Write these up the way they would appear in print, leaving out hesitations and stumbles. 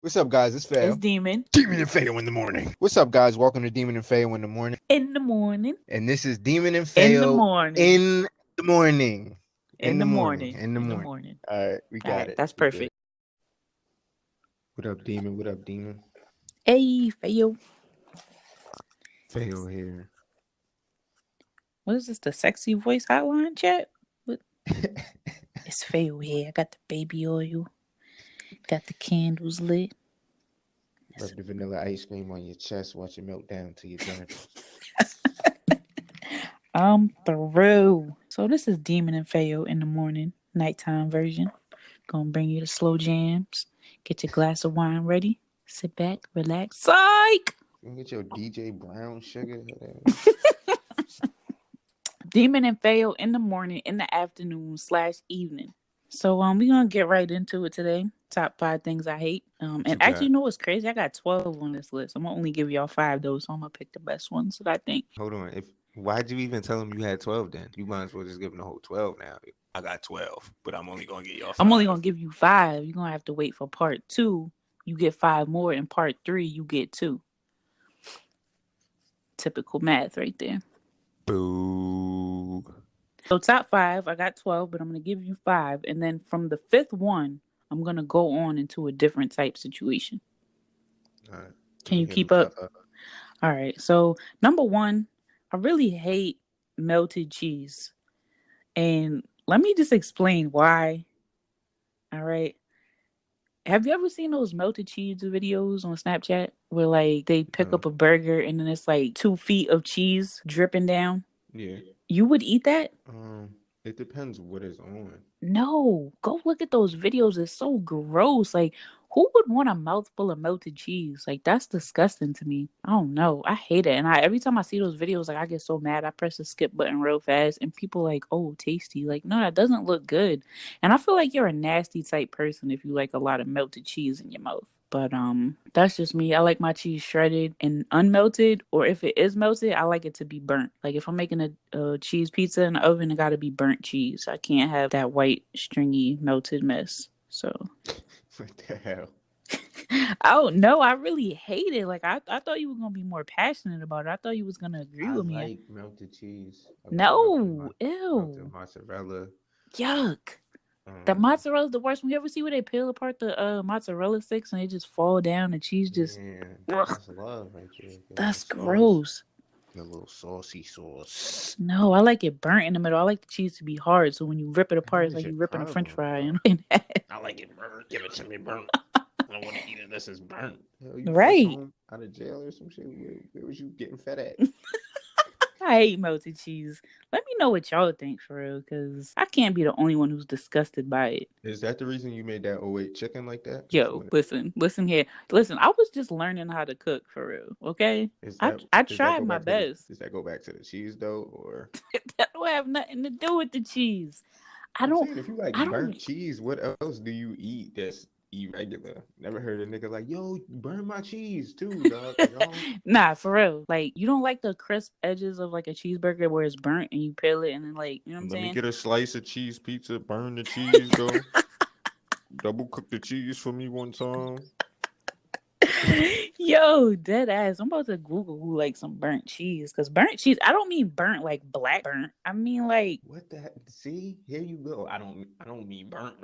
What's up, guys? It's It's Feo. Demon Demon and Feo in the morning. What's up, guys? Welcome to Demon and Feo in the morning. in the morning. And this is Demon and In the Feo morning. in the morning. In the morning. In the In the morning. morning. All right, we All got right, it. that's We good. perfect. What up, Demon? What up, Demon? Hey, Feo. Feo here. What is this? The sexy voice hotline chat? What? It's Feo here. I got the baby oil. Got the candles lit. Rub the vanilla ice cream on your chest. Watch it melt down to your genitals. I'm through. So this is Demon and Feo in the morning, nighttime version. Gonna bring you the slow jams. Get your glass of wine ready. Sit back, relax. Psych! You can get your DJ Brown sugar. Demon and Feo in the morning, in the afternoon / evening. So we're gonna get right into it today. Top 5 things I hate. What And you actually, got? you know what's crazy? I got 12 on this list. I'm gonna only give y'all 5 though, so I'm gonna pick the best ones that I think. Hold on. Why'd you even tell him you had 12 then? You might as well just give him the whole 12 now. I got 12, but I'm only gonna get y'all I'm only gonna 5. give you 5. You're gonna have to wait for part 2. You get 5 more, and part 3 you get 2. Typical math right there. Boo. So top 5, I got 12, but I'm gonna give you 5, and then from the 5th one, I'm gonna go on into a different type situation. All right. Can you keep up? All right. So number 1, I really hate melted cheese, and let me just explain why. All right. Have you ever seen those melted cheese videos on Snapchat where like they pick No. up a burger and then it's like 2 feet of cheese dripping down? Yeah. You would eat that? It depends what is on. No. Go look at those videos. It's so gross. Like, who would want a mouthful of melted cheese? Like, that's disgusting to me. I don't know. I hate it. And every time I see those videos, like I get so mad. I press the skip button real fast and people like, oh, tasty. Like, no, that doesn't look good. And I feel like you're a nasty type person if you like a lot of melted cheese in your mouth. But that's just me. I like my cheese shredded and unmelted, or if it is melted, I like it to be burnt. Like if I'm making a cheese pizza in the oven, it got to be burnt cheese. I can't have that white stringy melted mess. So What the hell? I don't know. I really hate it. Like I thought you were gonna be more passionate about it. I thought you was gonna agree I with me. like melted cheese. I like No, melted ew, mozzarella. yuck. The Um, mozzarella's the worst. You ever see where they peel apart the mozzarella sticks and they just fall down? The cheese just, yeah, ugh, that's love right there. The little that's sauce, gross. the little saucy sauce. No, I like it burnt in the middle. I like the cheese to be hard, so when you rip it apart, What it's is like your you ripping a French problem, fry. bro? I like it burnt. Give it to me burnt. I don't want to eat it unless it's burnt. Hell, you fresh Right. home out of jail or some shit? Where was you getting fed at? I hate melted cheese. Let me know what y'all think for real, because I can't be the only one who's disgusted by it. Is that the reason you made that 08 chicken like that? Just Yo, wanted. listen here. Listen, I was just learning how to cook for real, okay? Is I that I does that tried go my back to the best. does that go back to the cheese though, or That don't have nothing to do with the cheese. I I'm don't saying if you like I burnt don't cheese, what else do you eat that's irregular? Never heard a nigga like, yo, burn my cheese too, dog. Like, I don't. Nah, for real. Like, you don't like the crisp edges of like a cheeseburger where it's burnt and you peel it and then like, you know what I'm Let me saying? get a slice of cheese pizza. Burn the cheese though. Double cook the cheese for me one time. Yo, dead ass. I'm about to Google who likes some burnt cheese. Because burnt cheese, I don't mean burnt like black burnt. I mean like, What the heck? See, here you go. I don't mean burnt.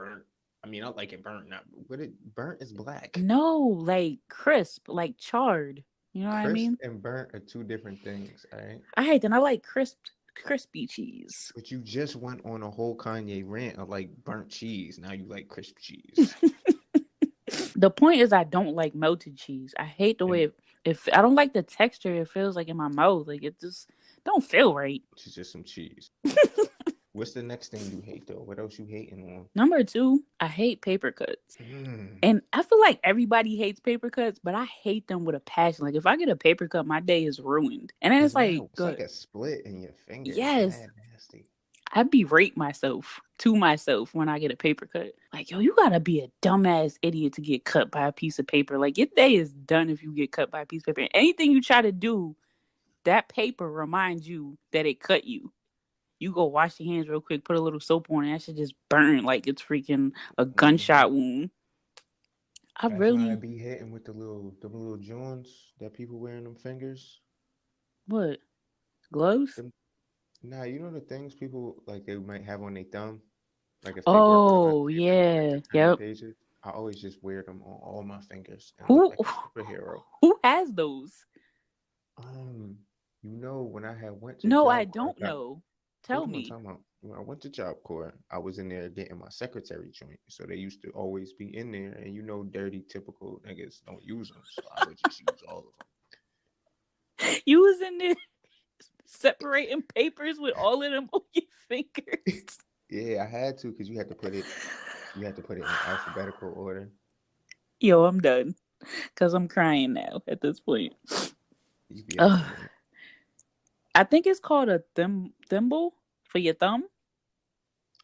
I mean I like it burnt. Not What it burnt is black. no, like crisp, like charred. You know what I Crisp mean? and burnt are two different things, all right? I hate that. I like crispy cheese. But you just went on a whole Kanye rant of like burnt cheese. Now you like crisp cheese. The point is, I don't like melted cheese. I hate the way And if I don't like the texture it feels like in my mouth. Like it just don't feel right. it's just some cheese. What's the next thing you hate though? What else you hating on? Number 2, I hate paper cuts. Mm. And I feel like everybody hates paper cuts, but I hate them with a passion. Like if I get a paper cut, my day is ruined. And then it's like, It's like good. a split in your finger. It's Yes, mad nasty. I berate myself to myself when I get a paper cut. Like, yo, you gotta be a dumbass idiot to get cut by a piece of paper. Like your day is done if you get cut by a piece of paper. And anything you try to do, that paper reminds you that it cut you. You go wash your hands real quick, put a little soap on it, that should just burn like it's freaking a Mm-hmm. gunshot wound. I That's when I really be hitting with the little joints that people wear in them fingers. what gloves? Them, nah, you know the things people like they might have on their thumb, like if they work with a Oh landscaper, like yeah, the turning yep. pages. I always just wear them on all my fingers and look Who like a superhero. who has those? Um, when I had went to No, I Job Corps, don't I got know. hold Tell on, me. time out. When I went to Job Corps, I was in there getting my secretary joint. So they used to always be in there, and dirty, typical niggas don't use them. So I would just use all of You was in there separating papers with all of them on your fingers. them. Yeah, I had to because you had to put it in alphabetical order. Yo, I'm done. Cause I'm crying now at this point. You be Ugh. acting like, I think it's called a thimble for your thumb.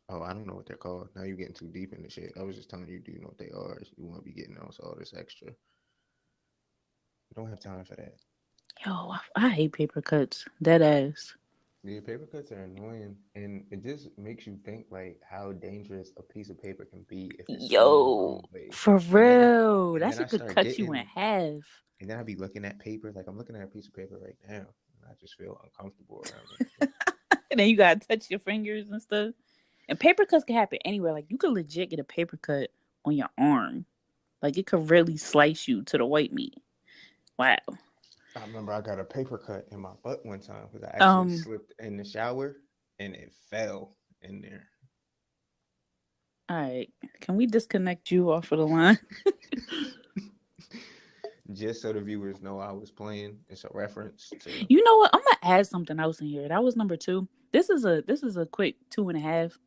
oh, I don't know what they're called. Now you're getting too deep in the shit. I was just telling you, do you know what they are? You want to be getting all this extra. You don't have time for that. Yo, I hate paper cuts. Dead ass. Yeah, paper cuts are annoying, and it just makes you think like how dangerous a piece of paper can be if it's swung the Yo, wrong way. for And then I real. and That then I shit could start cut you in getting, half. and then I be looking at paper like I'm looking at a piece of paper right now, and I just feel uncomfortable around it. And then you gotta touch your fingers and stuff. And paper cuts can happen anywhere. Like you could legit get a paper cut on your arm. Like it could really slice you to the white meat. Wow. I remember I got a paper cut in my butt one time because I actually Um. slipped in the shower and it fell in there. All right. Can we disconnect you off of the line? Just so the viewers know I was playing. It's a reference to. You know what? I'm gonna add something else in here. That was number 2. This is a quick 2.5.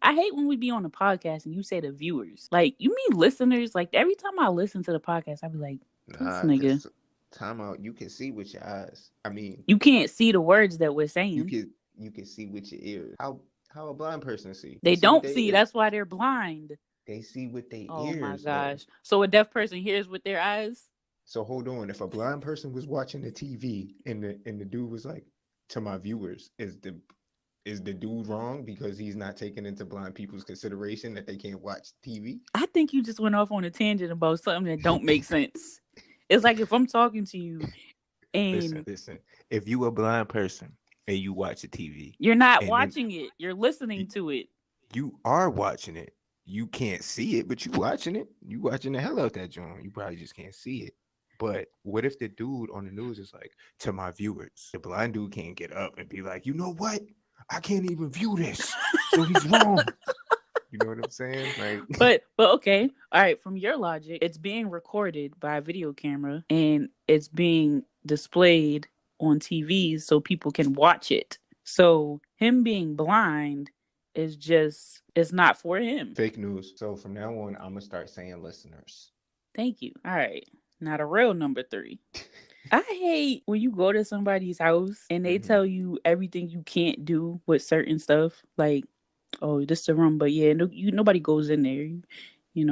I hate when we be on the podcast and you say the viewers. Like, you mean listeners? Like, every time I listen to the podcast, I be like, this Nah, nigga. because time out. You can see with your eyes. I mean, You can't see the words that we're you saying. can you can see with your ears. How a blind person see? They They see with don't their see. ears. That's why they're blind. They see with their Oh my ears though. gosh. So a deaf person hears with their eyes? So hold on. If a blind person was watching the TV and the dude was like, to my viewers, is the dude wrong because he's not taking into blind people's consideration that they can't watch TV? I think you just went off on a tangent about something that don't make sense. It's like if I'm talking to you Listen, and listen. If you a blind person and you watch the TV you're not and then watching it, you're listening to it. you are watching it, you can't see it, but you watching it. You watching the hell out that joint. You probably just can't see it. But what if the dude on the news is like, to my viewers, the blind dude can't get up and be like, you know what? I can't even view this. So he's wrong. You know what I'm saying? Like, But okay. All right, from your logic, it's being recorded by a video camera and it's being displayed on TVs so people can watch it. So him being blind is just it's not for him. fake news. So from now on, I'm gonna start saying listeners. Thank you. All right. Now the real number 3. I hate when you go to somebody's house and they Mhm. tell you everything you can't do with certain stuff. Like, oh, this is the room, but yeah, nobody goes in there.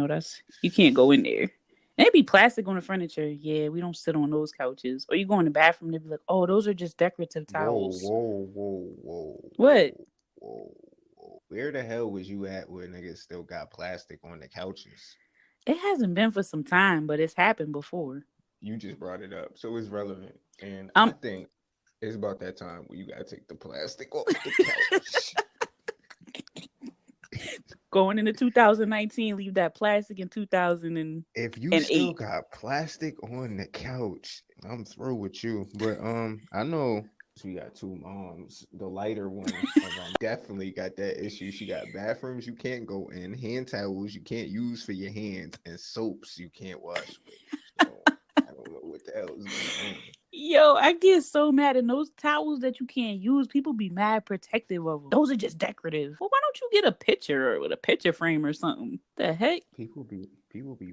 That's you can't go in there. And it be plastic on the furniture. Yeah, we don't sit on those couches. Or you go in the bathroom, they be like, oh, those are just decorative Whoa, towels. whoa, whoa, whoa, What? whoa, whoa, whoa. Where the hell was you at where niggas still got plastic on the couches? It hasn't been for some time, but it's happened before. You just brought it up, so it's relevant. And I Um, think it's about that time where you gotta take the plastic off the couch. Going into 2019, leave that plastic in 2008. If you still got plastic on the couch, I'm through with you. But I know we got 2 moms. The lighter one definitely got that issue. She got bathrooms you can't go in, hand towels you can't use for your hands, and soaps you can't wash with. So I don't know what the hell is going on. Yo, I get so mad. And those towels that you can't use, people be mad protective of them. Those are just decorative. Well, why don't you get a picture with a picture frame or something? The heck? People be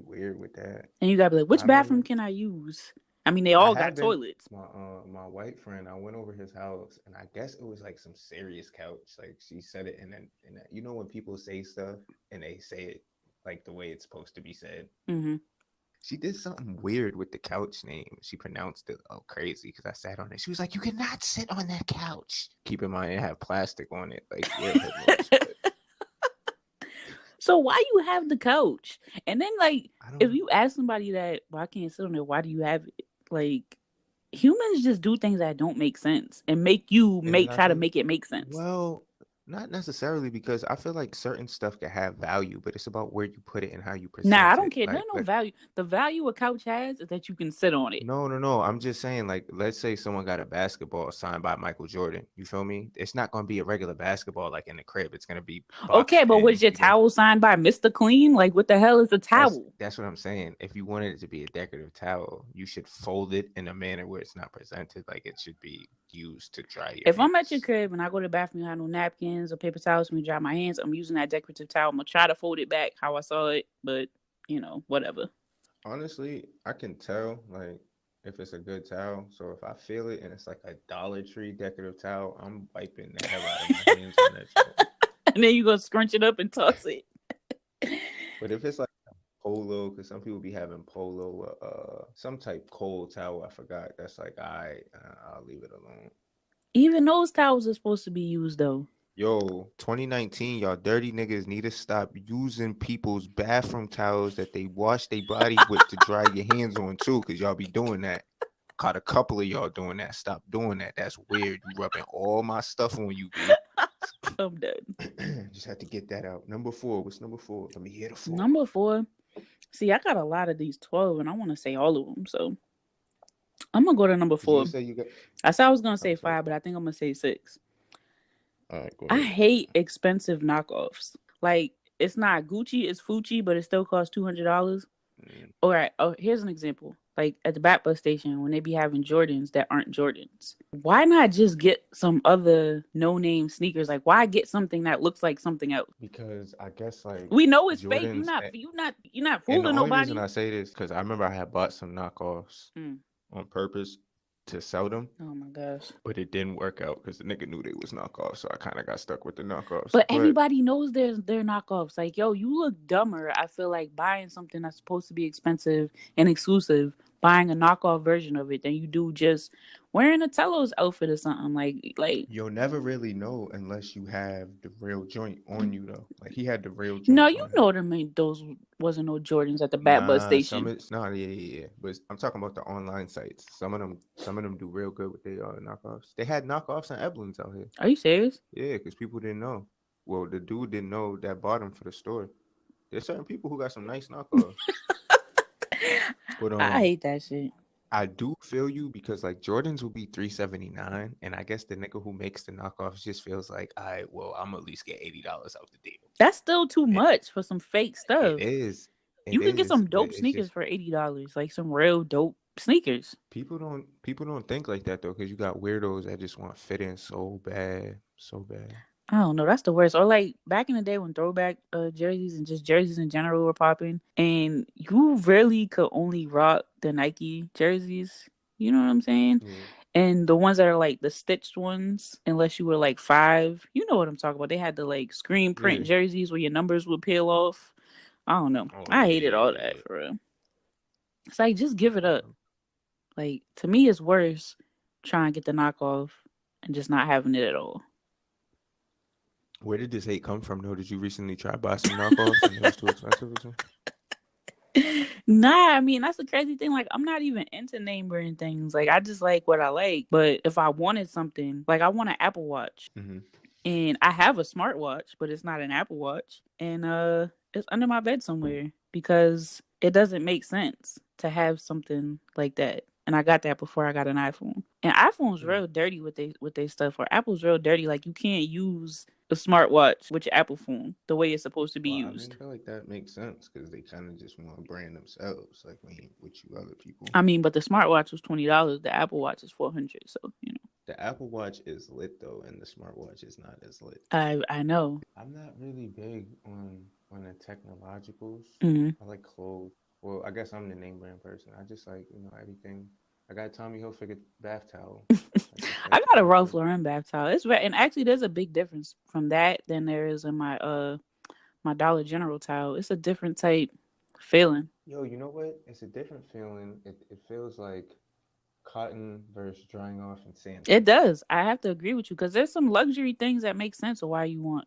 weird with that. And you gotta be like, which I bathroom remember can I use? I mean, they I all got have been toilets. my white friend. I went over his house, and I guess it was like some serious couch. Like she said it, and then when people say stuff and they say it like the way it's supposed to be said. Mm-hmm. She did something weird with the couch name. She pronounced it crazy because I sat on it. She was like, "You cannot sit on that couch." Keep in mind, it had plastic on it. Like, yeah, it was, but So why you have the couch? And then like I if don't. you ask somebody that, well, I can't sit on it, why do you have it? Like humans just do things that don't make sense and make you And I try to think, make it make sense. well, not necessarily because I feel like certain stuff can have value, but it's about where you put it and how you Nah, I present don't it. care. There's no value. The value a couch has is that you can sit on it. No, no, no. I'm just saying, like, let's say someone got a basketball signed by Michael Jordan. You feel me? It's not gonna be a regular basketball like in the crib. It's gonna be box Okay, but was pins. your You know, towel signed by Mr. Clean? Like what the hell is a towel? that's what I'm saying. If you wanted it to be a decorative towel, you should fold it in a manner where it's not presented like it should be used to dry your If I'm at your hands. crib and I go to the bathroom and have no napkins or paper towels for me to dry my hands, I'm using that decorative towel. I'm gonna try to fold it back how I saw it, but whatever. Honestly, I can tell like if it's a good towel. So if I feel it and it's like a Dollar Tree decorative towel, I'm wiping the hell out of my hands on that joint. And then you gonna scrunch it up and toss it. But if it's like polo, because some people be having polo, some type cold towel, I forgot. That's like, I'll leave it alone. Even those towels are supposed to be used though. Yo, 2019, y'all dirty niggas need to stop using people's bathroom towels that they wash their body with to dry your hands on too, because y'all be doing that. Caught a couple of y'all doing that. Stop doing that. That's weird. You rubbing all my stuff on you, B. I'm done. Just had to get that out. Number 4. What's number 4? Let me hear the 4. Number 4. See, I got a lot of these 12 and I want to say all of them. So I'm going to go to number 4. You say you got. I said I was going to say Okay. 5, but I think I'm going to say 6. All right, go I ahead. hate expensive knockoffs. Like, it's not Gucci, it's Fucci, but it still costs $200. All right. Oh, here's an example. Like at the back bus station, when they be having Jordans that aren't Jordans, why not just get some other no-name sneakers? Like, why get something that looks like something else? Because I guess like We know it's fake. Jordans, You're not and the fooling only reason nobody. I say this because I remember I had bought some knockoffs on purpose to sell them, Oh my gosh. but it didn't work out because the nigga knew they was knockoffs, so I kind of got stuck with the knockoffs. But But everybody knows they're knockoffs. Like, yo, you look dumber. I feel like buying something that's supposed to be expensive and exclusive, buying a knockoff version of it, than you do just wearing a Telos outfit or something. Like you'll never really know unless you have the real joint on you though. Like he had the real no, joint you on him. know them ain't those wasn't no Jordans at the back bus Nah, station. yeah. But I'm talking about the online sites. Some of them do real good with their knockoffs. They had knockoffs and Eblins out here. Are you serious? Yeah, because people didn't know. Well, the dude didn't know that bought them for the store. There's certain people who got some nice knockoffs. But I hate that shit. I do feel you because like Jordans will be $379, and I guess the nigga who makes the knockoffs just feels like, all right, well, I'm at least get $80 out the deal. That's still too And much for some fake it stuff. is, You it can get is, some but dope it's sneakers just for $80, like some real dope sneakers. people don't think like that though, because you got weirdos that just want fit in so bad, so bad. I don't know. That's the worst. Or like back in the day when throwback jerseys and just jerseys in general were popping, and you really could only rock the Nike jerseys. You know what I'm saying? Yeah, And the ones that are like the stitched ones, unless you were like 5, you know what I'm talking about. They had the like screen print yeah. jerseys where your numbers would peel off. I don't know. Oh I yeah, hated yeah, all yeah, that yeah. for real. It's like just I give it feel up. you. Like to me, it's worse trying to get the knockoff and just not having it at all. Where did this hate come from though? Did you recently try buy some knockoffs and it was too expensive or something? Nah, I mean that's the crazy thing. Like I'm not even into name brand things. Like I just like what I like. But if I wanted something, like I want an Apple Watch, Mm-hmm. and I have a smartwatch, but it's not an Apple Watch, and it's under my bed somewhere because it doesn't make sense to have something like that. And I got that before I got an iPhone. And iPhone's real dirty with they stuff, or Apple's real dirty. Like you can't use a smartwatch with your Apple phone the way it's supposed to be Well, I mean, used. I feel like that makes sense because they kind of just want to brand themselves, like when with you other people. I mean, but the smartwatch was $20. The Apple Watch is 400. So The Apple Watch is lit though, and the smartwatch is not as lit. I know. I'm not really big on the technologicals. Hmm. I like clothes. Well, I guess I'm the name brand person. I just like everything. I got Tommy Hilfiger bath towel. I just I like got a the Ralph Lauren bath towel. It's and actually there's a big difference from that than there is in my Dollar General towel. It's a different type feeling. Yo, you know what? It's a different feeling. It feels like cotton versus drying off and It sandpaper. does. I have to agree with you because there's some luxury things that make sense of why you want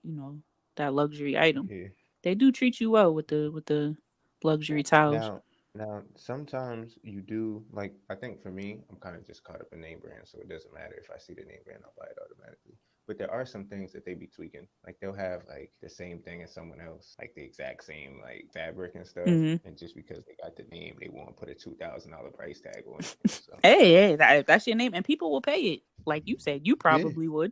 that luxury item. Yeah. They do treat you well with the luxury towels. Now, sometimes you do like. I think for me, I'm kind of just caught up in name brand, so it doesn't matter if I see the name brand, I'll buy it automatically. But there are some things that they be tweaking. Like they'll have like the same thing as someone else, like the exact same like fabric and stuff. Hmm. And just because they got the name, they won't put a $2,000 price tag on it. So Hey, that's your name, and people will pay it. Like you said, you yeah, probably would.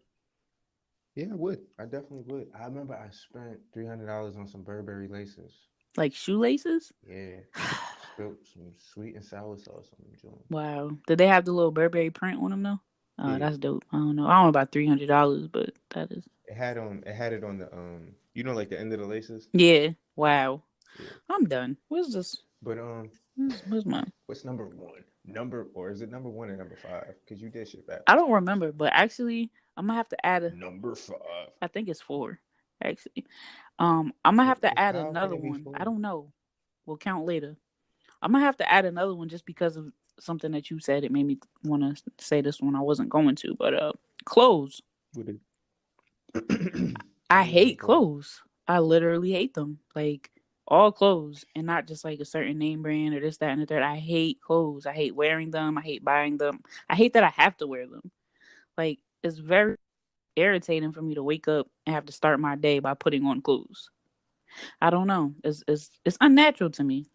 yeah, I would. I definitely would. I remember I spent $300 on some Burberry laces. Like shoelaces. Yeah, spilled some sweet and sour sauce on them joints. Wow. Did they have the little Burberry print on them though? Yeah, That's dope. I don't know. I don't know about $300, but that is. it had it on the like the end of the laces. Yeah. Wow. Yeah, I'm done. Where's this? but Where's mine? what's number one? Or is it number one or number five? Because you did shit I backwards. don't remember, but actually, I'm gonna have to add a. Number five. I think it's 4. Actually, I'm gonna have to add How can another it be one. I four? don't know. We'll count later. I'm gonna have to add another one just because of something that you said. It made me want to say this one. I wasn't going to, but clothes. With it. How I do you hate hate clothes? clothes. I literally hate them. Like all clothes, and not just like a certain name brand or this, that, and the third. I hate clothes. I hate wearing them. I hate buying them. I hate that I have to wear them. Like it's very irritating for me to wake up and have to start my day by putting on clothes. I don't know. It's unnatural to me.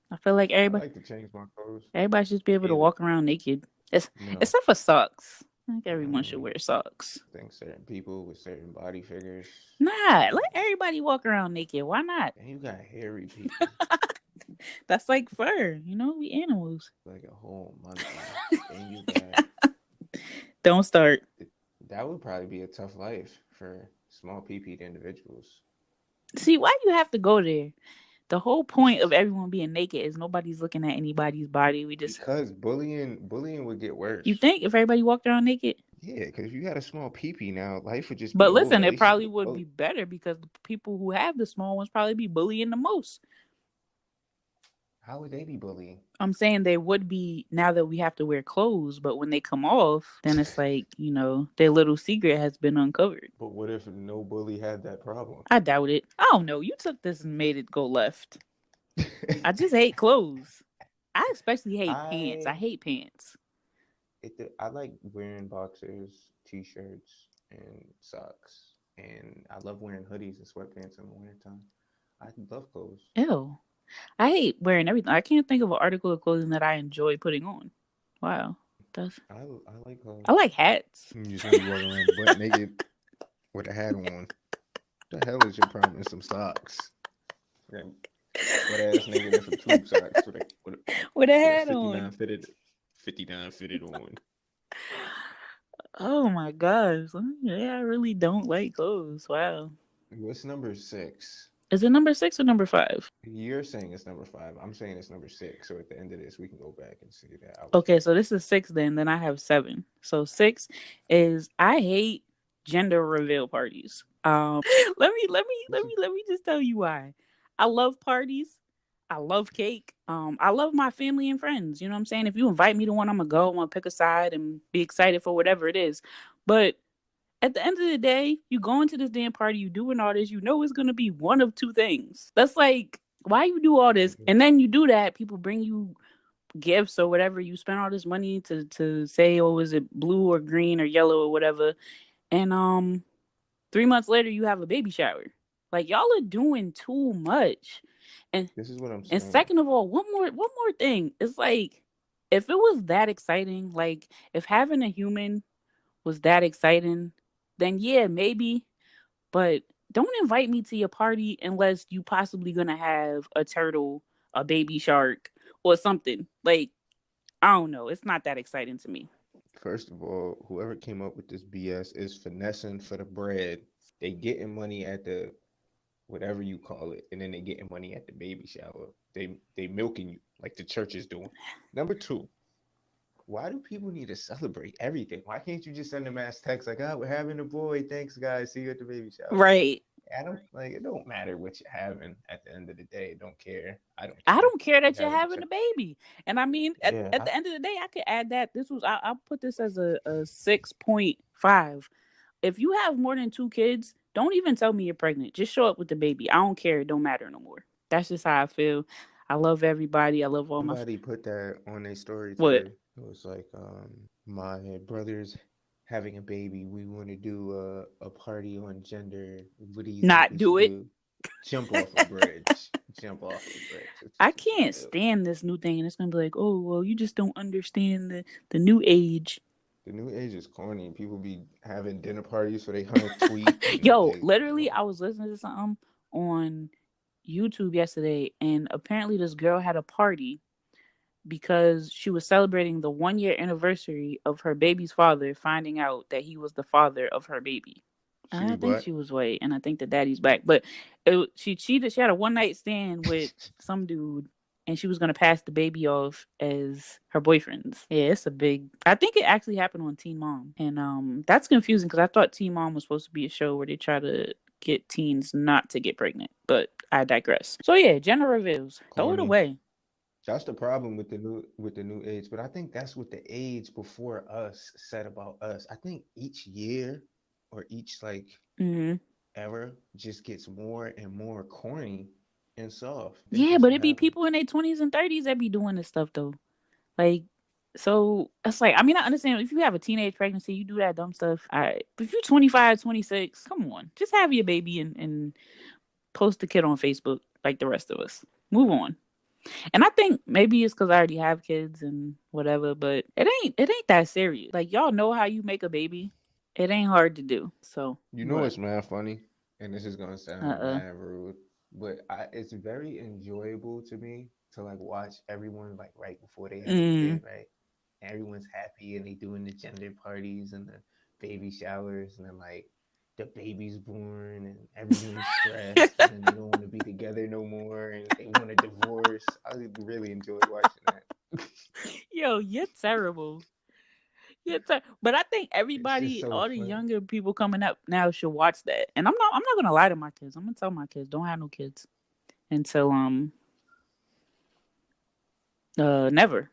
I feel like I everybody like to change my clothes everybody should be able to daily. walk around naked. It's, No, except for socks. I think everyone should um, wear socks. I think certain people with certain body figures. Nah, let everybody walk around naked. Why not? And you got hairy people That's like fur. We animals. like a whole monkey. Then you got Don't start. that would probably be a tough life for small pee individuals. See, why you have to go there? The whole point of everyone being naked is nobody's looking at anybody's body. We just. Because bullying would get worse. You think if everybody walked around naked? Yeah, because if you got a small pee now, life would just But be listen, over. it They should probably get would be bullied. better because the people who have the small ones probably be bullying the most. How would they be bullying? I'm saying they would be now that we have to wear clothes, but when they come off, then it's like, their little secret has been uncovered. But what if no bully had that problem? I doubt it. I don't know. You took this and made it go left. I just hate clothes. I especially hate pants. I hate pants. I like wearing boxers, t-shirts, and socks. And I love wearing hoodies and sweatpants in the wintertime. I love clothes. Ew. I hate wearing everything. I can't think of an article of clothing that I enjoy putting on. Wow. I like clothes. I like hats. You just gonna be walking around butt naked with a hat on. What the hell is your problem with some socks? Butt ass nigga in some tube socks With a a hat 59 on. fitted on. Oh my gosh. Yeah, I really don't like clothes. Wow. What's number 6? Is it number 6 or number 5? You're saying it's number 5. I'm saying it's number 6. So at the end of this, we can go back and see that. Okay, so this is 6 then I have 7. So 6 is I hate gender reveal parties. Let me just tell you why. I love parties. I love cake. I love my family and friends. You know what I'm saying? If you invite me to one, I'm gonna go. I'm gonna pick a side and be excited for whatever it is. But at the end of the day, you go into this damn party, you doing all this, it's gonna be one of two things. That's like, why you do all this? And then you do that, people bring you gifts or whatever. You spend all this money to say, oh, is it blue or green or yellow or whatever. And 3 months later, you have a baby shower. Like, y'all are doing too much. And this is what I'm saying. And second of all, one more thing. It's like, if it was that exciting, like if having a human was that exciting, then yeah, maybe. But don't invite me to your party unless you possibly gonna have a turtle, a baby shark, or something. Like, I don't know. It's not that exciting to me. First of all, whoever came up with this BS is finessing for the bread. They getting money at the whatever you call it, and then they getting money at the baby shower. They milking you like the church is doing. Number 2, why do people need to celebrate everything? Why can't you just send a mass text like, "Oh, we're having a boy. Thanks, guys. See you at the baby shower." Right. I don't like. It don't matter what you're having at the end of the day. Don't care. I don't care. I don't care that You're you're having a baby. And I mean, at the end of the day, I could add that. I'll put this as a 6.5. If you have more than 2 kids, Don't even tell me you're pregnant. Just show up with the baby. I don't care. It don't matter no more. That's just how I feel. I love everybody. I love all my. Somebody put that on their story What? today. It was like, my brother's having a baby. We want to do a party on gender. What do you think Not we should do it. do? Jump off a bridge. Jump off a bridge. It's I just can't wild. stand this new thing, and it's gonna be like, oh well, you just don't understand the new age. The new age is corny. People be having dinner parties so they hunt tweet and Yo, they, literally, I was listening to something on YouTube yesterday, and apparently this girl had a party because she was celebrating the 1 year anniversary of her baby's father finding out that he was the father of her baby. she I was think what? she was white, and I think the daddy's black. But she cheated. She had a one night stand with some dude, and she was gonna pass the baby off as her boyfriend's. Yeah, it's a big. I think it actually happened on Teen Mom, and that's confusing because I thought Teen Mom was supposed to be a show where they try to get teens not to get pregnant. But I digress. So yeah, gender reveals. Throw it Corny. away. That's the problem with the new age. But I think that's what the age before us said about us. I think each year or each like Hmm. era just gets more and more corny and soft. That's Yeah, just but what it be happens. people in their 20s and 30s that be doing this stuff though. Like, so it's like, I mean, I understand if you have a teenage pregnancy, you do that dumb stuff. All right. But if you're 25, 26, come on. Just have your baby and post the kid on Facebook like the rest of us. Move on. And I think maybe it's because I already have kids and whatever, but it ain't that serious. Like, y'all know how you make a baby. It ain't hard to do. So You know what? it's mad funny, and this is gonna sound Uh-uh. mad rude, but it's very enjoyable to me to like watch everyone like right before they have a Mm. kid, right? Everyone's happy and they doing the gender parties and the baby showers, and then like the baby's born and everyone's stressed, and then they don't want to be together no more and they want a divorce. I really enjoy watching that. Yo, you're terrible. But I think It's just everybody, so all the fun. younger people coming up now should watch that. And I'm not gonna lie to my kids. I'm gonna tell my kids don't have no kids until never.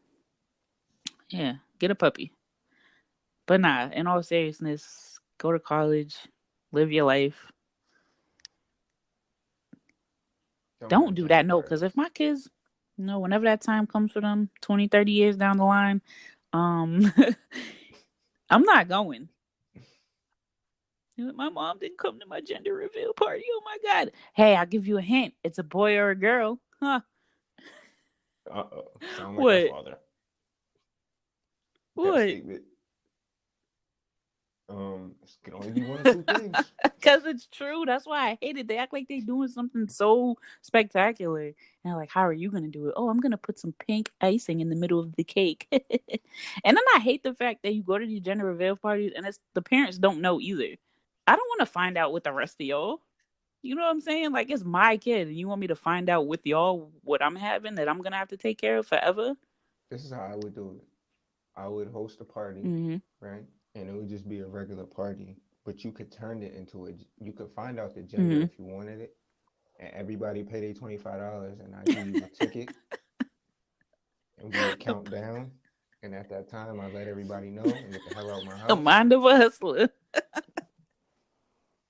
Yeah, get a puppy. But nah, in all seriousness, go to college, live your life. Don't Don't have do gender that, no, because if parties. my kids, whenever that time comes for them, 20, 30 years down the line, um, I'm not going. My mom didn't come to my gender reveal party. Oh my god! Hey, I'll give you a hint. It's a boy or a girl. Huh? Sound like our What? father. That What? statement. It can only be one of two things. Because it's true. That's why I hate it. They act like they doing something so spectacular. And they're like, how are you going to do it? Oh, I'm going to put some pink icing in the middle of the cake. And then I hate the fact that you go to these gender reveal parties and it's the parents don't know either. I don't want to find out with the rest of y'all. You know what I'm saying? Like, it's my kid, and you want me to find out with y'all what I'm having that I'm going to have to take care of forever? This is how I would do it. I would host a party, Mm right? And it would just be a regular party, but you could turn it into you could find out the hmm. gender Mm if you wanted it, and everybody pay their $25, and I give you a ticket, and we would hmm. count down. And at that time, I let everybody know and get the hell out of my A house. mind of a hustler.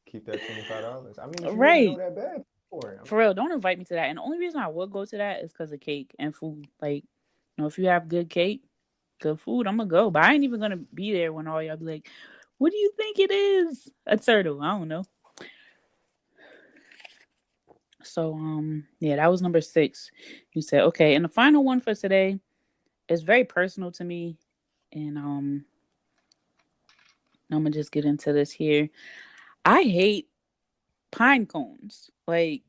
Keep that $25. I mean, if you really know Right. that bad for it, For real, don't invite me to that. And the only reason I would go to that is because of cake and food. Like, if you have good cake, good food, I'm gonna go. But I ain't even gonna be there when all y'all be like, "What do you think it is?" A turtle. I don't know. So, yeah, that was number 6. You said okay, and the final one for today is very personal to me, and I'm gonna just get into this here. I hate pine cones. Like,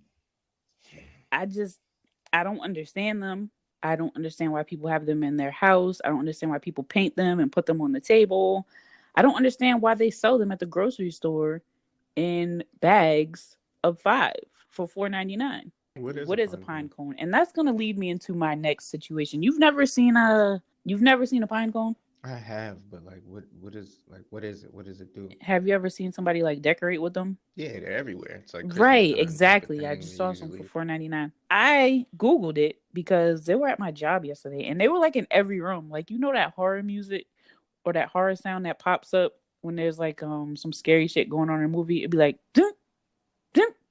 I just I don't understand them. I don't understand why people have them in their house. I don't understand why people paint them and put them on the table. I don't understand why they sell them at the grocery store in bags of 5 for $4.99. what is a What is a pine pine cone? cone? And that's gonna lead me into my next situation. You've never seen a pine cone? I have, but like, what is it? What does it do? Have you ever seen somebody like decorate with them? Yeah, they're everywhere. It's like Christmas Right, time type of exactly. I thing just saw some for usually. $4.99. I Googled it because they were at my job yesterday and they were like in every room. Like, that horror music or that horror sound that pops up when there's like some scary shit going on in a movie. It'd be like, dun.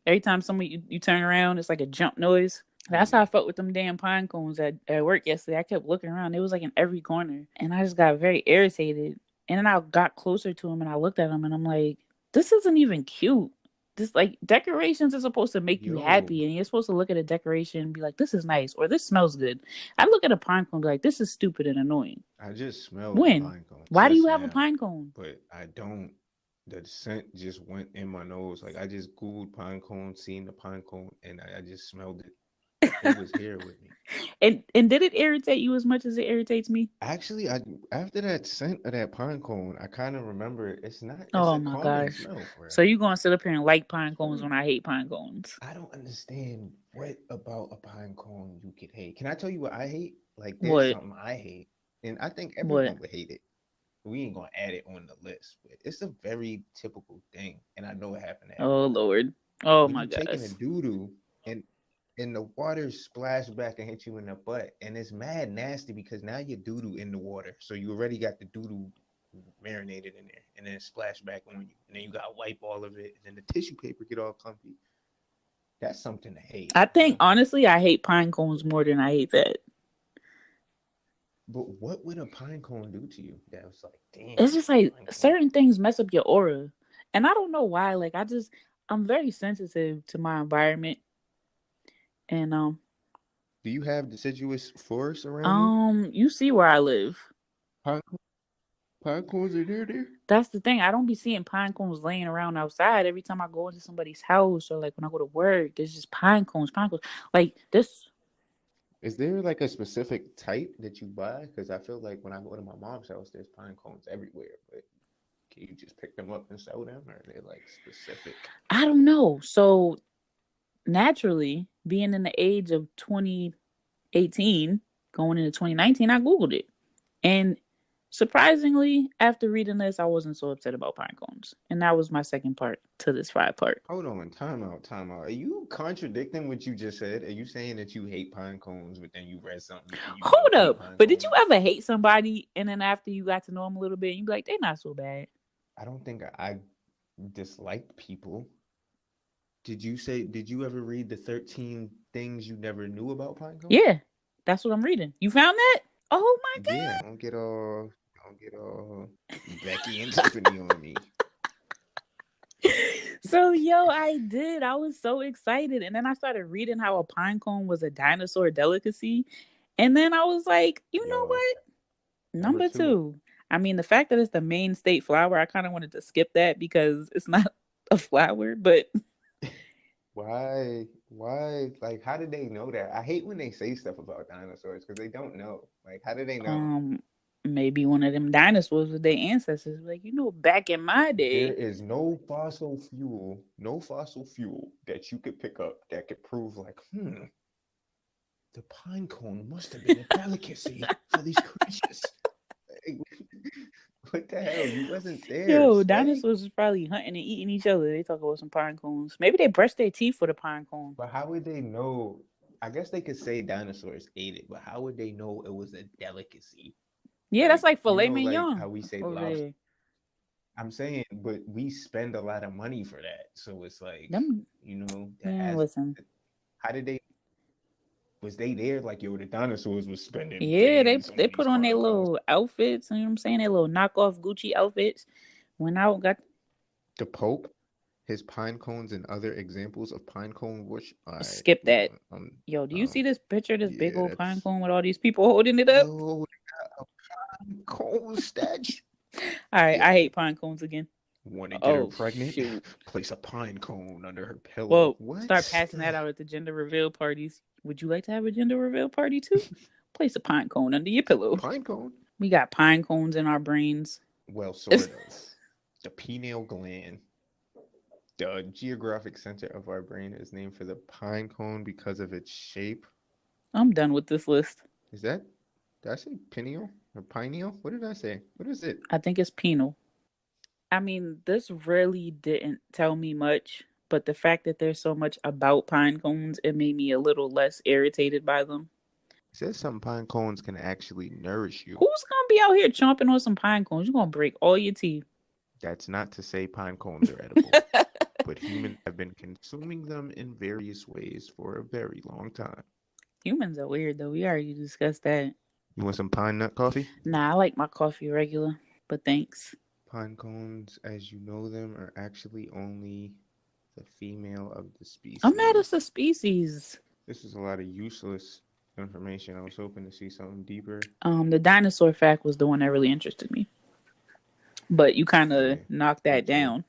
Every time somebody you turn around, it's like a jump noise. That's how I felt with them damn pine cones at work yesterday. I kept looking around. It was like in every corner. And I just got very irritated. And then I got closer to him and I looked at him and I'm like, this isn't even cute. This like decorations are supposed to make you Yo, happy and you're supposed to look at a decoration and be like, this is nice or this smells good. I look at a pine cone and be like, this is stupid and annoying. I just smelled a When? pine cone Why do you just have a now, pine cone? but I don't. The scent just went in my nose. Like I just Googled pine cone, seen the pine cone, and I just smelled it. It was here with me. And did it irritate you as much as it irritates me? Actually, I after that scent of that pine cone, I kind of remember it's not. It's Oh a my calming gosh. smell for So real. you gonna sit up here and like pine cones So when I hate pine cones? I don't understand what about a pine cone you could hate. Can I tell you what I hate? Like there's What? something I hate, and I think What? everyone would hate it. We ain't gonna add it on the list, but it's a very typical thing, and I know it happened to Oh everyone. Lord. Oh When my you taking a gosh. doo doo and the water splash back and hit you in the butt, and it's mad nasty because now your doo doo in the water, so you already got the doo doo marinated in there, and then it splash back on you, and then you gotta wipe all of it, and then the tissue paper get all clumpy. That's something to hate, I you think know. honestly I hate pine cones more than I hate that. But what would a pine cone do to you? That was like, It's damn, just like pine cone. certain things mess up your aura. And I don't know why. Like I'm very sensitive to my environment. And Do you have deciduous forests around you? you see where I live. Pine, pine cones are there. That's the thing. I don't be seeing pine cones laying around outside every time I go into somebody's house or like when I go to work. There's just pine cones, pine cones. Like this. Is there like a specific type that you buy? Because I feel like when I go to my mom's house, there's pine cones everywhere. But can you just pick them up and sell them, or are they like specific? I don't know. So naturally, being in the age of 2018, going into 2019, I Googled it. And surprisingly, after reading this, I wasn't so upset about pine cones. And that was my second part to this 5 part. Hold on, time out, time out. Are you contradicting what you just said? Are you saying that you hate pine cones, but then you read something and you Hold don't hate up. pine But did you cones? ever hate somebody and then after you got to know them a little bit, you be like, they're not so bad? I don't think I disliked people. Did you ever read the 13 things you never knew about pine cones? Yeah, that's what I'm reading. You found that? Oh my Yeah, God. don't get all Becky and Tiffany on me. So, yo, I did. I was so excited. And then I started reading how a pine cone was a dinosaur delicacy. And then I was like, you know Yo, what? number Number two. two. I mean, the fact that it's the main state flower, I kind of wanted to skip that because it's not a flower, but Why? Like, how did they know that? I hate when they say stuff about dinosaurs because they don't know. Like, how did they know? um maybe one of them dinosaurs with their ancestors. Like, back in my There day. is no fossil fuel that you could pick up that could prove, like, the pine cone must have been a delicacy for these creatures. What the hell? You wasn't there. Yo, Stay. dinosaurs was probably hunting and eating each other. They talk about some pine cones. Maybe they brushed their teeth with a pine cone. But how would they know? I guess they could say dinosaurs ate it, but how would they know it was a delicacy? Yeah, that's Like, like you filet know, like mignon how we say over lobster. there. I'm saying, but we spend a lot of money for that. So it's like, Them that man, has, listen. how did they, was they there? Like, yo, the dinosaurs was spending Yeah, bands they on put these on their pine cones. little outfits, you know what I'm saying? Their little knockoff Gucci outfits. Went out, got The Pope, his pine cones and other examples of pine cone worship. All right, skip we that. going, Yo, do you see this picture of this big yeah, old pine that's, cone with all these people holding it up? yo, a pine cone statue. All right, I Yo, hate pine cones again. want to get her Oh pregnant? shoot. Place a pine cone under her pillow. Well, start What? passing that out at the gender reveal parties. Would you like to have a gender reveal party too? Place a pine cone under your pillow. Pine cone? We got pine cones in our brains. Well, sort of. The pineal gland, the geographic center of our brain, is named for the pine cone because of its shape. I'm done with this list. Is that, did I say pineal or pineal? What did I say? What is it? I think it's penal. I mean, this really didn't tell me much, but the fact that there's so much about pine cones, it made me a little less irritated by them. It says some pine cones can actually nourish you. Who's gonna be out here chomping on some pine cones? You're gonna break all your teeth. That's not to say pine cones are edible. but humans have been consuming them in various ways for a very long time. Humans are weird though. We already discussed that. You want some pine nut coffee? Nah, I like my coffee regular, but thanks. Pine cones, as you know them, are actually only the female of the I'm mad it's species. a species. This is a lot of useless information. I was hoping to see something deeper. The dinosaur fact was the one that really interested me, but you kind of Okay, knocked me that too. down.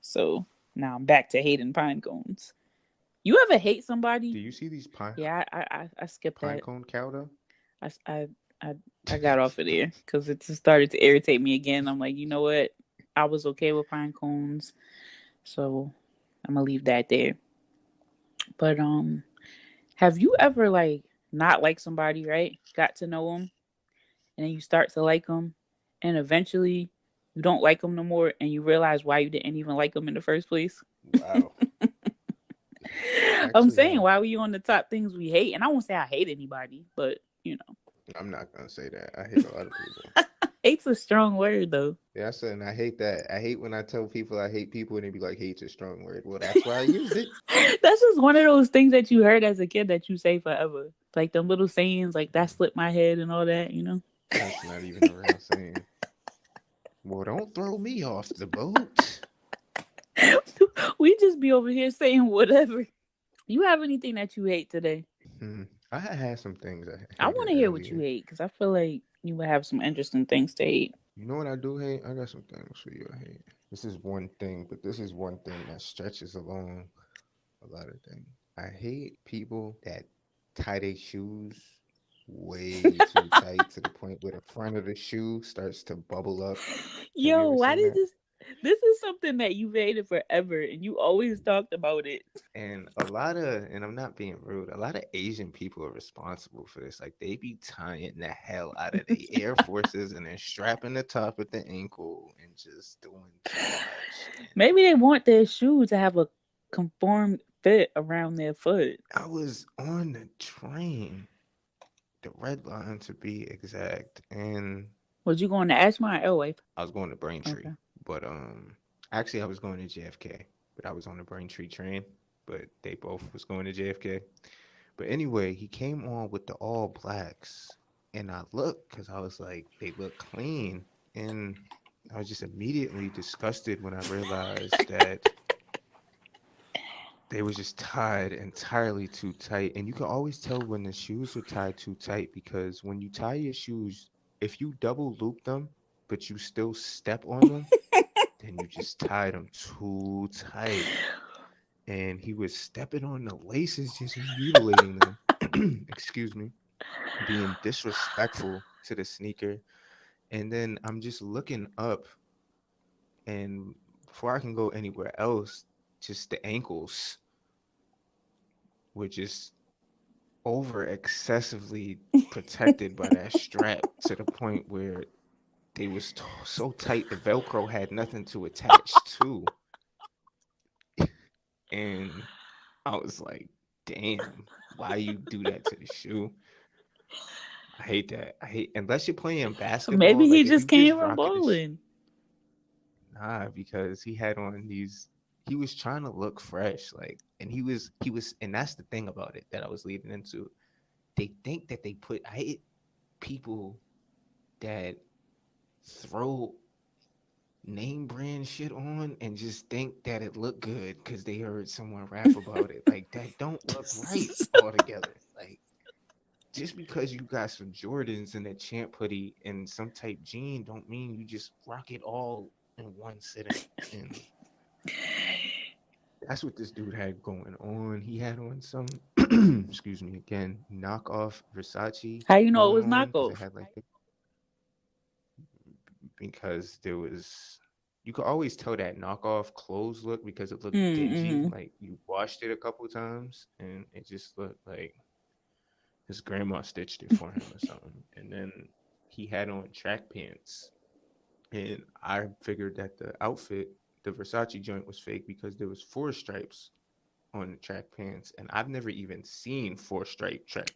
So now I'm back to hating pine cones. You ever hate somebody? Do you see these Yeah, I skipped pine that. cone cow though? I, I, I, I got off of there because it just started to irritate me again. I'm like, you know what? I was okay with pine cones, so I'm gonna leave that there. But have you ever like not like somebody, right? Got to know them, and then you start to like them, and eventually you don't like them no more, and you realize why you didn't even like them in the first place. Wow. I'm Actually, saying, have. why were you on the top things we hate? And I won't say I hate anybody, but I'm not gonna say that. I hate a lot of people. hate's a strong word though. Yeah, I said, and I hate that. I hate when I tell people I hate people and they be like, hate's a strong word. Well, that's why I used it. That's just one of those things that you heard as a kid that you say forever. Like them little sayings, like that slipped my head and all that. That's not even a real saying. Well, don't throw me off the boat. We just be over here saying whatever. You have anything that you hate today? I had some things I I want hated to hear what you earlier. hate because I feel like you would have some interesting things to hate. You know what I do hate? I got some things for you I hate. This is one thing, but this is one thing that stretches along a lot of things. I hate people that tie their shoes way too tight to the point where the front of the shoe starts to bubble up. Have you Yo, ever why seen did that? this? This is something that you've hated forever, and you always talked about it. And a lot of, and I'm not being rude, a lot of Asian people are responsible for this. Like they be tying the hell out of the Air Forces and then strapping the top at the ankle and just doing too much. And Maybe they want their shoe to have a conformed fit around their foot. I was on the train, the red line to be exact, and Was you going to Ashmont or Elway? I was going to Braintree, Okay. but actually I was going to JFK, but I was on the Braintree train, but they both was going to JFK. But anyway, he came on with the all blacks, and I looked because I was like, they look clean, and I was just immediately disgusted when I realized that they was just tied entirely too tight. And you can always tell when the shoes are tied too tight because when you tie your shoes, if you double loop them, but you still step on them, then you just tied them too tight. And he was stepping on the laces, just mutilating them. Excuse me, being disrespectful to the sneaker. And then I'm just looking up, and before I can go anywhere else, just the ankles were just over excessively protected by that strap to the point where they was so tight the Velcro had nothing to attach to. And I was like, damn, why you do that to the shoe? I hate that. I hate unless you're playing Maybe basketball. he Like if just you just came from rocking this, bowling. nah, because he had on these. He was trying to look fresh, like, and he was, and that's the thing about it that I was leading into. They think that they put. I hate people that throw name brand shit on and just think that it looked good because they heard someone rap about it. Like that don't look right altogether. Like just because you got some Jordans and a champ hoodie and some type jean don't mean you just rock it all in one sitting. And that's what this dude had going on. He had on some excuse me again, knockoff Versace How you know it going was on because it knockoff? had like because there was you could always tell that knockoff clothes look because it looked dingy, Mm-hmm. like you washed it a couple times and it just looked like his grandma stitched it for him or something. And then he had on track pants. And I figured that the outfit, the Versace joint was fake because there was four stripes on the track pants. And I've never even seen four stripe track